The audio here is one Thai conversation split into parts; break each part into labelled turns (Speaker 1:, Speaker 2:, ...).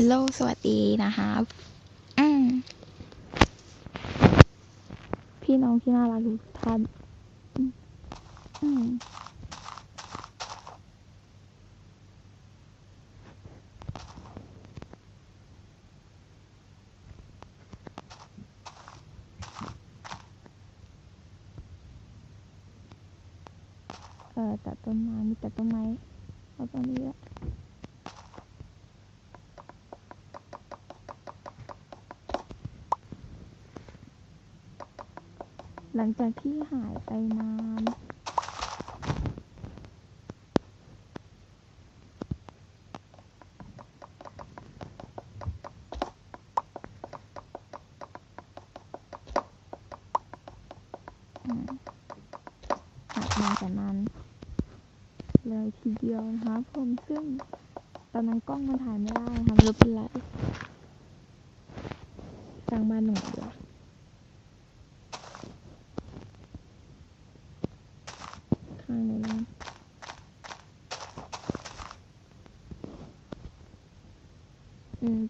Speaker 1: ฮลโลสวัสดีนะคะพี่น้องที่น่ารักทุกท่านตัดต้นไม้มีแต่ต้นไม้เอาตอนนี้ละหลังจากที่หายไปนานมาแต่นั้นเลยทีเดียวนะคะผมซึ่งตอนนั้นกล้องมันถ่ายไม่ได้ค่ะไม่รู้เป็นไรสร้างบ้านหนึ่งเดียวข้างในบ้าน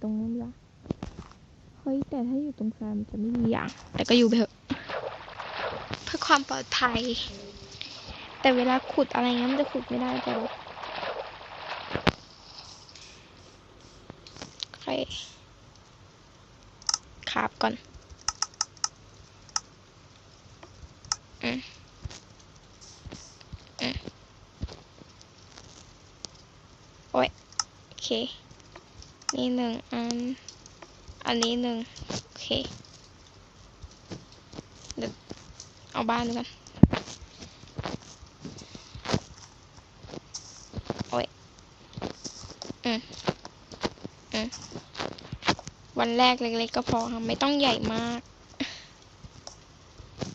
Speaker 1: ตรงนู้นละเฮ้ยแต่ถ้าอยู่ตรงซ้ายมันจะไม่ดีอย่างแต่ก็อยู่ไปเถอะเพื่อความปลอดภัยแต่เวลาขุดอะไรเงี้ยมันจะขุดไม่ได้แต่ใครขาบก่อนโอ้ยโอเคนี่หนึ่งอันนี้หนึ่งโอเคเดี๋ยวเอาบ้านดูกันโอ้ยวันแรกเล็กๆก็พอค่ะไม่ต้องใหญ่มาก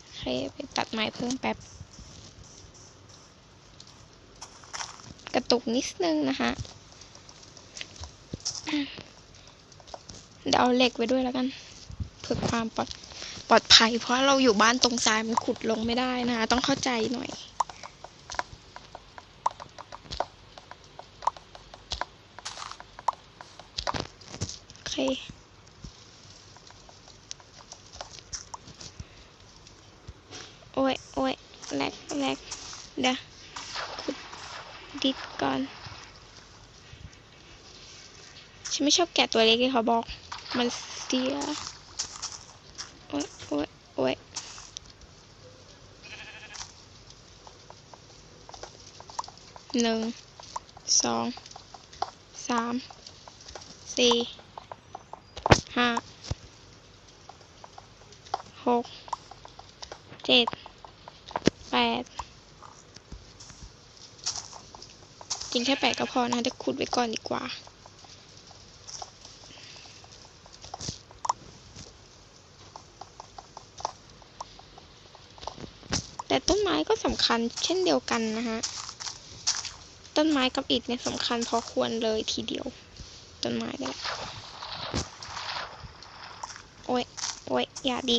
Speaker 1: โอเคไปตัดไม้เพิ่มแป๊บกระตุกนิดนึงนะคะเดี๋ยวเอาเหล็กไว้ด้วยแล้วกันเพื่อความปลอดภัยเพราะเราอยู่บ้านตรงซ้ายมันขุดลงไม่ได้นะคะต้องเข้าใจหน่อยโอเคโอ้ยแหลกเดี๋ยวขุดดินก่อนฉันไม่ชอบแกะตัวเล็กเลยเขาบอกมันเสียโอ้ย1 2 3 4 5 6 7 8จริงแค่8ก็พอนะจะขุดไว้ก่อนดีกว่าแต่ต้นไม้ก็สำคัญเช่นเดียวกันนะฮะต้นไม้กับอิฐเนี่ยสำคัญพอควรเลยทีเดียวต้นไม้ได้โอ้ยอย่าดี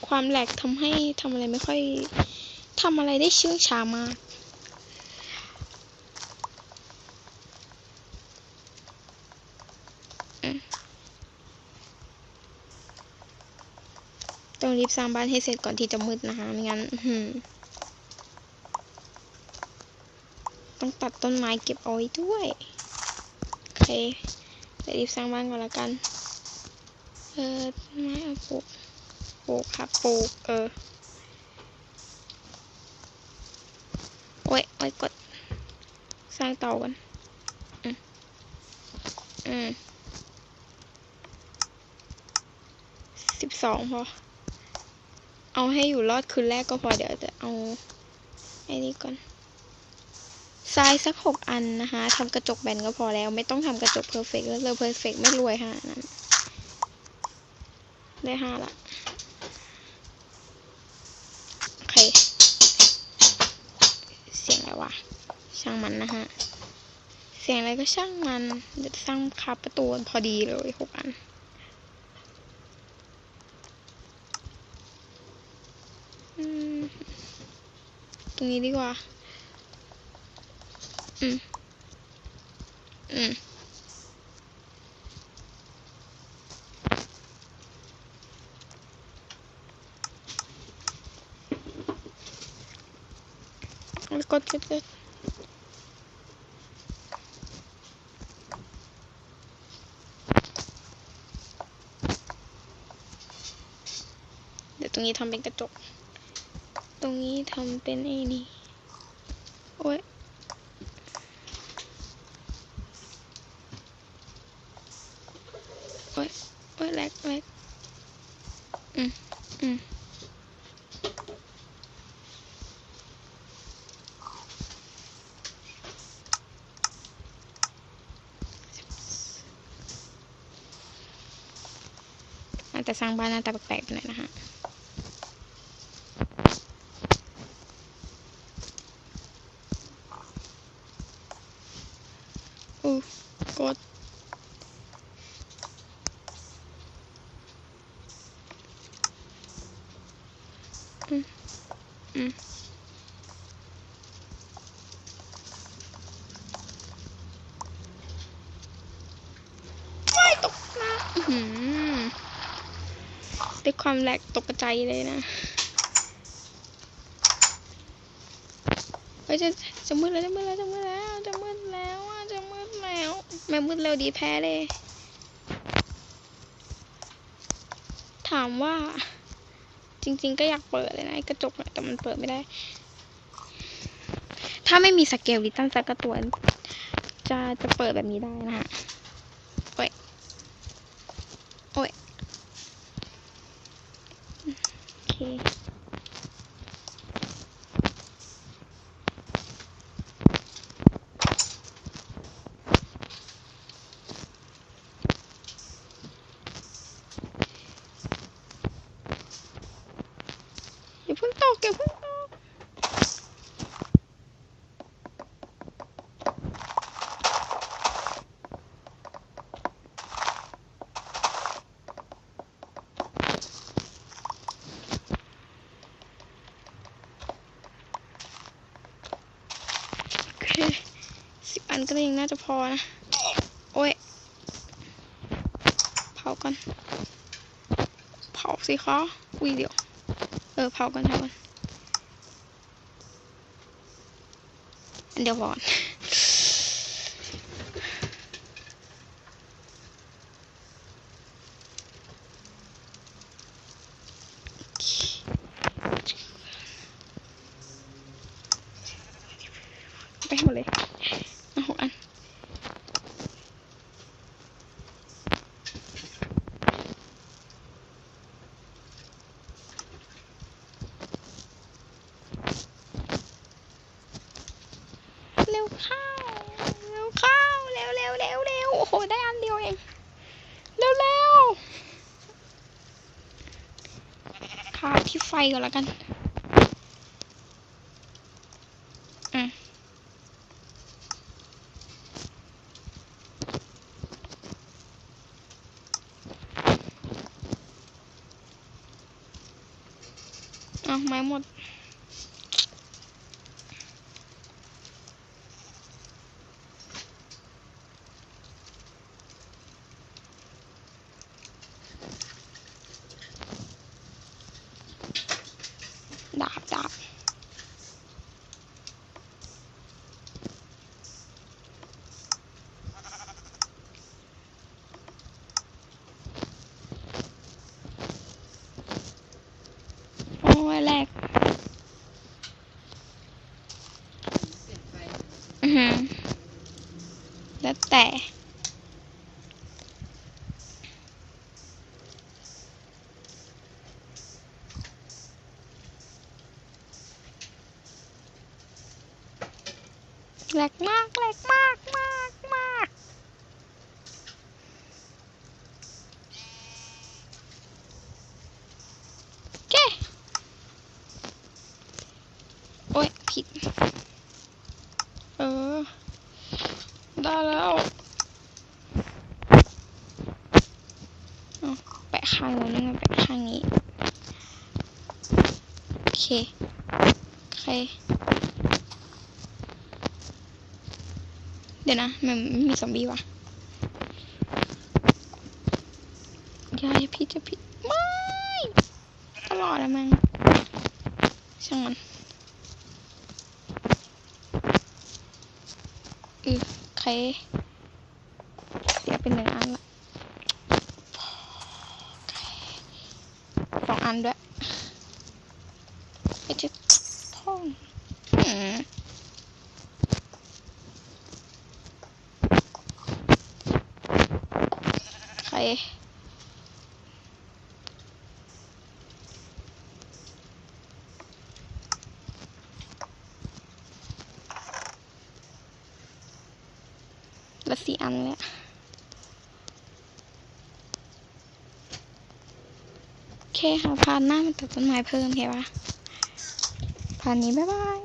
Speaker 1: ความแหลกทำให้ทำอะไรไม่ค่อยทำอะไรได้เชื่องช้ามากต้องรีบสร้างบ้านให้เสร็จก่อนที่จะมืดนะคะไม่งั้นต้องตัดต้นไม้เก็บเอาไว้ด้วยโอเคเดี๋ยวรีบสร้างบ้านก่อนละกันไม้เอาปลูกค่ะปลูกโอ้ยกดสร้างเตากัน12พอเอาให้อยู่รอดคืนแรกก็พอเดี๋ยวจะเอาไอ้นี่ก่อนทรายสัก6 อันนะคะทำกระจกแบนก็พอแล้วไม่ต้องทำกระจกเพอร์เฟกต์แล้วเพอร์เฟกต์ไม่รวยค่ะนั้นได้5 ละโอเคเสียงอะไรวะช่างมันนะฮะเสียงอะไรก็ช่างมันเดี๋ยวสร้างคาประตูพอดีเลย6 อันตรงนี้ดีกว่า อืมกดเดี๋ยวตรงนี้ทำเป็นกระจกตรงนี้ทำเป็นไอ้นี่โอ้ยโอ้ยแรกอืมแต่สร้างบ้านหน้าตาแปลกๆไปหน่อยนะฮะกดไม่ตกนะด้วยความแหลกตกใจเลยนะเฮ้ยจะมืดแล้วแม่มืดเร็วดีแพ้เลยถามว่าจริงๆก็อยากเปิดเลยนะกระจกแต่มันเปิดไม่ได้ถ้าไม่มีสเกลลิตันสักตัวจะเปิดแบบนี้ได้นะฮะโอ้ยโอเคอย่าเพิ่งตกโอเค10 อันก็ยังน่าจะพอนะโอ้ยเผาก่อนเผาสิคะเดี๋ยวเผาก่อนอันเดียวพอไปหมดเลย6 อันเร็วเข้าเร็วโอ้โหได้อันเดียวเองเร็วค่ะที่ไฟก่อนแล้วกันไม้หมดดาบโอ้ยแรกแล้วแต่แหลกมากเจ๊โอ้ยผิดได้แล้วแปะข้างนู้นนี่มันแปะข้างนี้โอเค เดี๋ยวนะมันไม่มีซอมบี้วะยายพี่จะผิดไม่ตลอดอะมึงช่างมันใครเสียเป็น1 อันละ2 อันด้วยไอ้เจ๊พ่องใครละ4 อันแล้วโอเคค่ะพานหน้ามันตัดต้นไม้เพิ่มใช่ปะพานนี้บ๊ายบาย